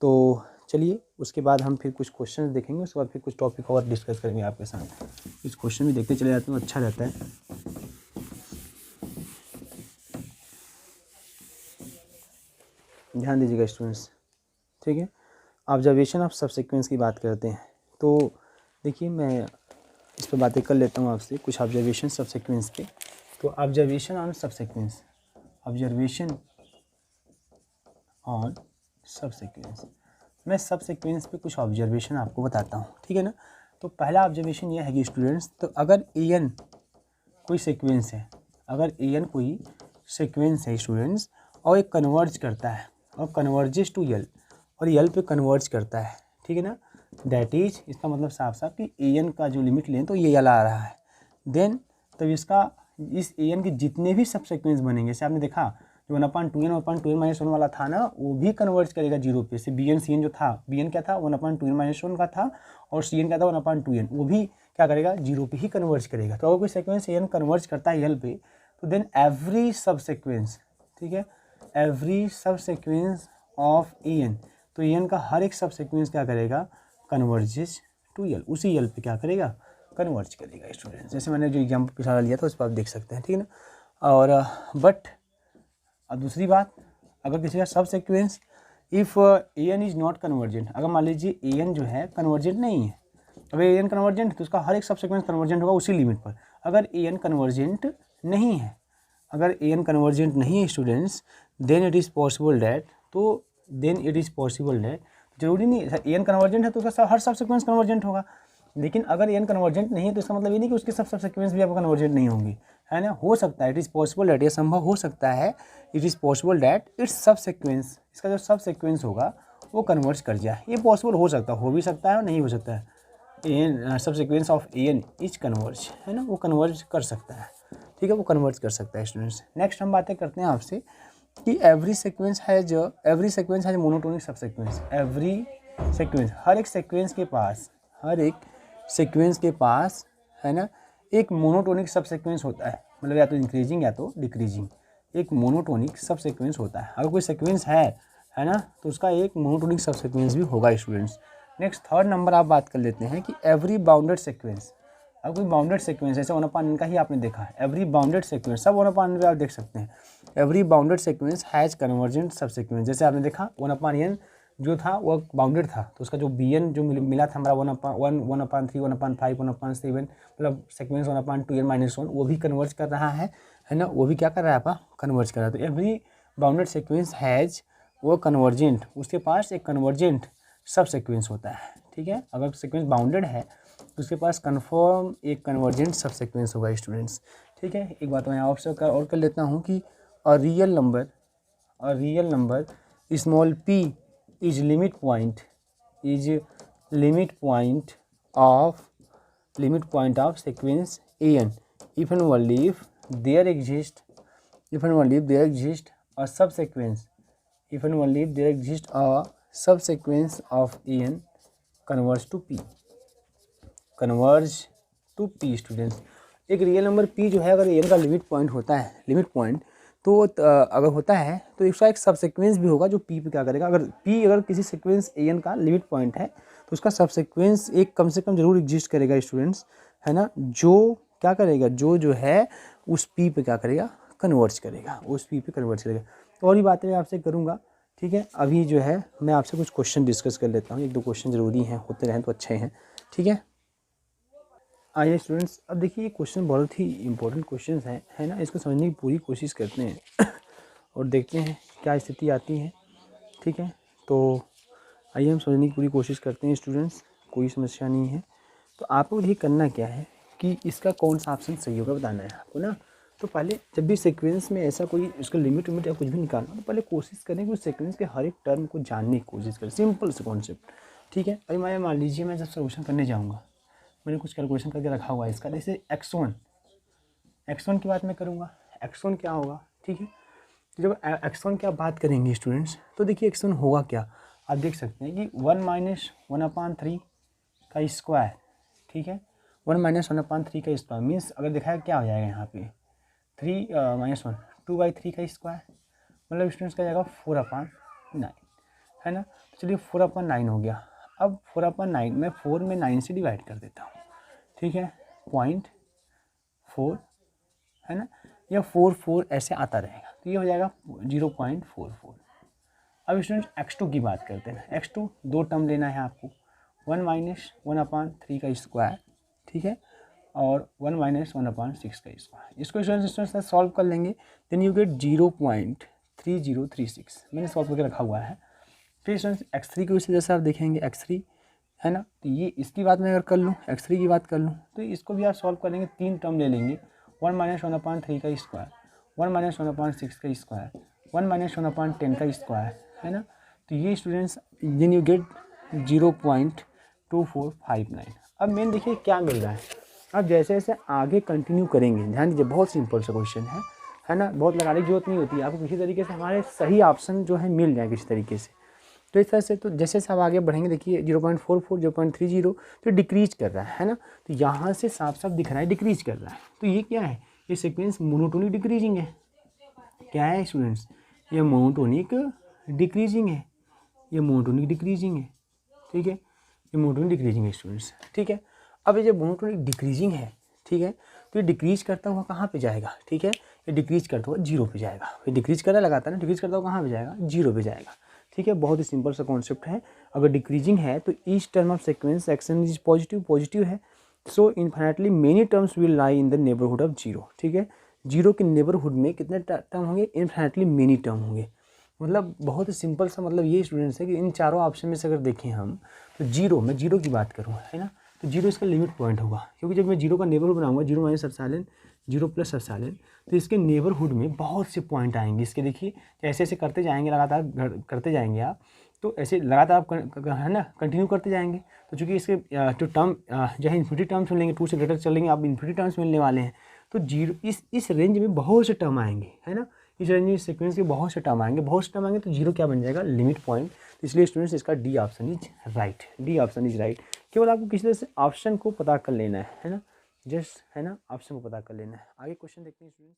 तो चलिए उसके बाद हम फिर कुछ क्वेश्चन देखेंगे, उसके बाद फिर कुछ टॉपिक और डिस्कस करेंगे आपके साथ। इस क्वेश्चन भी देखते चले जाते हैं, अच्छा रहता है। ध्यान दीजिएगा स्टूडेंट्स, ठीक है। ऑब्जर्वेशन ऑफ सब सीक्वेंस की बात करते हैं, तो देखिए मैं इस पर बातें कर लेता हूँ आपसे, कुछ ऑब्जर्वेशन सब सीक्वेंस पे। तो ऑब्जर्वेशन ऑन सब सीक्वेंस, ऑब्जर्वेशन ऑन सब सीक्वेंस, मैं सब सीक्वेंस पे कुछ ऑब्जर्वेशन आपको बताता हूँ, ठीक है ना। तो पहला ऑब्जर्वेशन यह है कि स्टूडेंट्स, तो अगर an कोई सीक्वेंस है, अगर an कोई सीक्वेंस है स्टूडेंट्स, और एक कन्वर्ज करता है, और कन्वर्जेस टू यल, और यल पे कन्वर्ज करता है, ठीक है ना, दैट इज, इसका मतलब साफ साफ कि an का जो लिमिट लें तो ये यल आ रहा है, देन तब इसका, इस an के जितने भी सब सीक्वेंस बनेंगे, जैसे आपने देखा जो 1/2n और 1/2n-1 वाला था ना, वो भी कन्वर्ज करेगा 0 पे। से bn cn जो था, bn क्या था 1/2n-1 का था, और cn क्या था 1/2n, वो भी क्या करेगा 0 पे ही कन्वर्ज करेगा। तो अगर कोई सीक्वेंस an कन्वर्ज करता है यल पे, तो देन एवरी सब सीक्वेंस, ठीक है, एवरी सब सीक्वेंस ऑफ an, तो an का हर एक सब सीक्वेंस क्या करेगा, कन्वर्जेस टू यल, उसी यल पे क्या करेगा, कन्वर्ज करेगा स्टूडेंट्स। जैसे मैंने जो एग्जाम्पल पिछला लिया था उस पर आप देख सकते हैं, ठीक है ना। और बट अब दूसरी बात, अगर किसी का सब sequence, if an is not convergent, अगर मान लीजिए an जो है कन्वर्जेंट नहीं है, अगर an कन्वर्जेंट है तो उसका हर एक सब सीक्वेंस कन्वर्जेंट होगा उसी लिमिट पर। अगर an कन्वर्जेंट नहीं है, अगर an कन्वर्जेंट नहीं है students, then it is possible that, तो then it is possible that, जरूरी नहीं an कन्वर्जेंट है तो उसका हर सब सीक्वेंस कन्वर्जेंट होगा। लेकिन अगर n कन्वर्जेंट नहीं है तो इसका मतलब ये नहीं कि उसके सब सीक्वेंस भी आपको कन्वर्जेंट नहीं होंगी, है ना। हो सकता है, इट इज़ पॉसिबल डैट, ये संभव हो सकता है, it is possible that it's सब सीक्वेंस, इसका जो सब सीक्वेंस होगा वो कन्वर्ज कर जाए, ये पॉसिबल हो सकता है, हो भी सकता है और नहीं हो सकता है। एन सब sequence of an is converge, है ना, वो कन्वर्ज कर सकता है, ठीक है, वो कन्वर्ज कर सकता है स्टूडेंट्स। नेक्स्ट हम बातें करते हैं आपसे कि एवरी सीक्वेंस हैज मोनोटोनिक सब सीक्वेंस, एवरी सीक्वेंस, हर एक सीक्वेंस के पास, हर एक सीक्वेंस के पास, है ना, एक मोनोटोनिक सब सीक्वेंस होता है, मतलब या तो इंक्रीजिंग या तो डिक्रीजिंग, एक मोनोटोनिक सब सीक्वेंस होता है। अगर कोई सीक्वेंस है ना, तो उसका एक मोनोटोनिक सब सीक्वेंस भी होगा स्टूडेंट्स। नेक्स्ट थर्ड नंबर आप बात कर लेते हैं कि एवरी बाउंडेड सीक्वेंस, अब कोई बाउंडेड सीक्वेंस जैसे 1/n का ही आपने देखा है, एवरी बाउंडेड सीक्वेंस सब 1/n पे आप देख सकते हैं, every bounded sequence has convergent सब सीक्वेंस। जैसे आपने देखा 1/n जो था वो बाउंडेड था, तो उसका जो bn जो मिला था हमारा 1/1, 1/3, 1/5, 1/7, मतलब सीक्वेंस 1/2n-1 वो भी कन्वर्ज कर रहा है ना, वो भी क्या कर रहा है आपका, कन्वर्ज कर रहा है। तो एवरी बाउंडेड सीक्वेंस हैज़ वो कन्वर्जेंट, उसके पास एक कन्वर्जेंट सब सीक्वेंस होता है, ठीक है। अगर सीक्वेंस बाउंडेड है तो उसके पास कन्फर्म एक कन्वर्जेंट सब सीक्वेंस होगा स्टूडेंट्स, ठीक है। एक बात मैं आपसे और कर लेता हूँ कि a real number small p is limit point of sequence an if and only if there exists a subsequence, if and only if there exists a subsequence of an converge to p, converge to p students. एक real number p जो है अगर N का limit point होता है, limit point तो अगर होता है तो इसका एक सब सीक्वेंस भी होगा जो पी पे क्या करेगा। अगर किसी सीक्वेंस एन का लिमिट पॉइंट है तो उसका सब सीक्वेंस एक कम से कम जरूर एग्जिस्ट करेगा स्टूडेंट्स, है ना, जो क्या करेगा, जो है उस पी पे क्या करेगा, कन्वर्ट्स करेगा, उस पी पे कन्वर्ट्स करेगा। और भी बातें मैं आपसे करूँगा, ठीक है। अभी जो है मैं आपसे कुछ क्वेश्चन डिस्कस कर लेता हूँ, एक दो क्वेश्चन ज़रूरी हैं, होते रहें तो अच्छे हैं, ठीक है। आइए स्टूडेंट्स, अब देखिए ये क्वेश्चन बहुत ही इंपॉर्टेंट क्वेश्चन है ना, इसको समझने की पूरी कोशिश करते हैं और देखते हैं क्या स्थिति आती है, ठीक है। तो आइए हम समझने की पूरी कोशिश करते हैं स्टूडेंट्स, कोई समस्या नहीं है। तो आपको ये करना क्या है कि इसका कौन सा ऑप्शन सही होगा बताना है आपको ना। तो पहले जब भी सीक्वेंस में ऐसा कोई इसका लिमिट या कुछ भी निकालना तो पहले कोशिश करें कि उस सीक्वेंस के हर एक टर्म को जानने की कोशिश करें, सिंपल से कॉन्सेप्ट, ठीक है। अभी मैं मान लीजिए मैं जब सोल्यूशन करने जाऊँगा, मैंने कुछ कैलकुलेशन करके रखा हुआ है इसका, जैसे x1 की बात मैं करूँगा, x1 क्या होगा, ठीक है। तो जब x1 की आप बात करेंगे स्टूडेंट्स तो देखिए x1 होगा क्या, आप देख सकते हैं कि 1 माइनस 1/3 का स्क्वायर, ठीक है। 1 माइनस 1/3 का स्क्वायर मीन्स अगर देखा है क्या हो जाएगा यहाँ पे 3 माइनस 1 2/3 का स्क्वायर, मतलब स्टूडेंट्स का जाएगा 4/9, है ना। तो चलिए 4/9 हो गया। अब 4/9 मैं 4 में 9 से डिवाइड कर देता हूँ, ठीक है, 0.4, है ना, या 4 ऐसे आता रहेगा तो ये हो जाएगा 0.44। अब स्टूडेंट्स x2 की बात करते हैं। x2 दो टर्म लेना है आपको, 1 माइनस 1/3 का स्क्वायर, ठीक है, और 1 माइनस 1/6 का स्क्वायर। इसको स्टूडेंट्स सॉल्व कर लेंगे, देन यू गेट 0.3036, मैंने सॉल्व करके रखा हुआ है। फिर स्टूडेंट्स x3 की उसी जैसे आप देखेंगे x3, है ना, तो ये इसकी बात मैं अगर कर लूँ, x3 की बात कर लूँ तो इसको भी आप सॉल्व करेंगे, तीन टर्म ले लेंगे, 1 माइनस 1/3 का स्क्वायर, 1 माइनस 1/6 का स्क्वायर, 1 माइनस 1/10 का स्क्वायर, है ना। तो ये स्टूडेंट्स देन यू गेट 0.2459। अब मेन देखिए क्या मिल रहा है, अब जैसे जैसे आगे कंटिन्यू करेंगे, ध्यान दीजिए बहुत सिंपल सा क्वेश्चन है ना, बहुत लगाने की जरूरत नहीं होती है, आपको किसी तरीके से हमारे सही ऑप्शन जो है मिल जाए किसी तरीके से। तो इस तरह से तो जैसे जैसे आप आगे बढ़ेंगे देखिए 0.44 0.30 तो डिक्रीज कर रहा है ना, तो यहाँ से साफ साफ दिख रहा है डिक्रीज कर रहा है। तो ये क्या है, ये सीक्वेंस मोनोटोनिक डिक्रीजिंग है। क्या है स्टूडेंट्स, ये मोनोटोनिक डिक्रीजिंग है, ये मोनोटोनिक डिक्रीजिंग है, ठीक है, ये मोनोटोनिक डिक्रीजिंग है स्टूडेंट्स, ठीक है। अब ये जब मोनोटोनिक डिक्रीजिंग है, ठीक है, तो ये डिक्रीज करता हुआ कहाँ पे जाएगा, ठीक है, ये डिक्रीज करता हुआ 0 पे जाएगा। ये डिक्रीज कर रहा लगातार ना, डिक्रीज करता हुआ कहाँ पे जाएगा, 0 पे जाएगा, ठीक है। बहुत ही सिंपल सा कॉन्सेप्ट है। अगर डिक्रीजिंग है तो each term of sequence action is positive है, so infinitely many terms will lie in the neighbourhood of 0, ठीक है। 0 के नेबरहुड में कितने टर्म होंगे, इन्फिनिटली मेनी टर्म होंगे। मतलब बहुत ही सिंपल सा मतलब ये स्टूडेंट्स है कि इन चारों ऑप्शन में से अगर देखें हम तो मैं जीरो की बात करूँ, है ना, तो 0 इसका लिमिट पॉइंट होगा, क्योंकि जब मैं 0 का नेबरहुड बनाऊंगा 0 माइनस एप्सिलॉन 0 प्लस एप्सिलॉन, तो इसके नेबरहुड में बहुत से पॉइंट आएंगे इसके। देखिए ऐसे ऐसे करते जाएंगे, लगातार करते जाएंगे आप, तो ऐसे लगातार आप है ना कंटिन्यू करते जाएंगे। तो चूँकि इसके जो टर्म जो है इन्फिनिटी टर्म्स मिलेंगे, 2 से ग्रेटर चलेंगे आप, इन्फिनिटी टर्म्स मिलने वाले हैं। तो 0 इस रेंज में बहुत से टर्म आएंगे, है ना, इस रेंज में सीक्वेंस के बहुत से टर्म आएंगे, तो 0 क्या बन जाएगा, लिमिट पॉइंट। तो इसलिए स्टूडेंट्स इसका D option is right, D option is right. केवल आपको किसी तरह से ऑप्शन को पता कर लेना है ना, जस्ट, है ना, ऑप्शन को पता कर लेना है। आगे क्वेश्चन देखते हैं स्टूडेंट्स।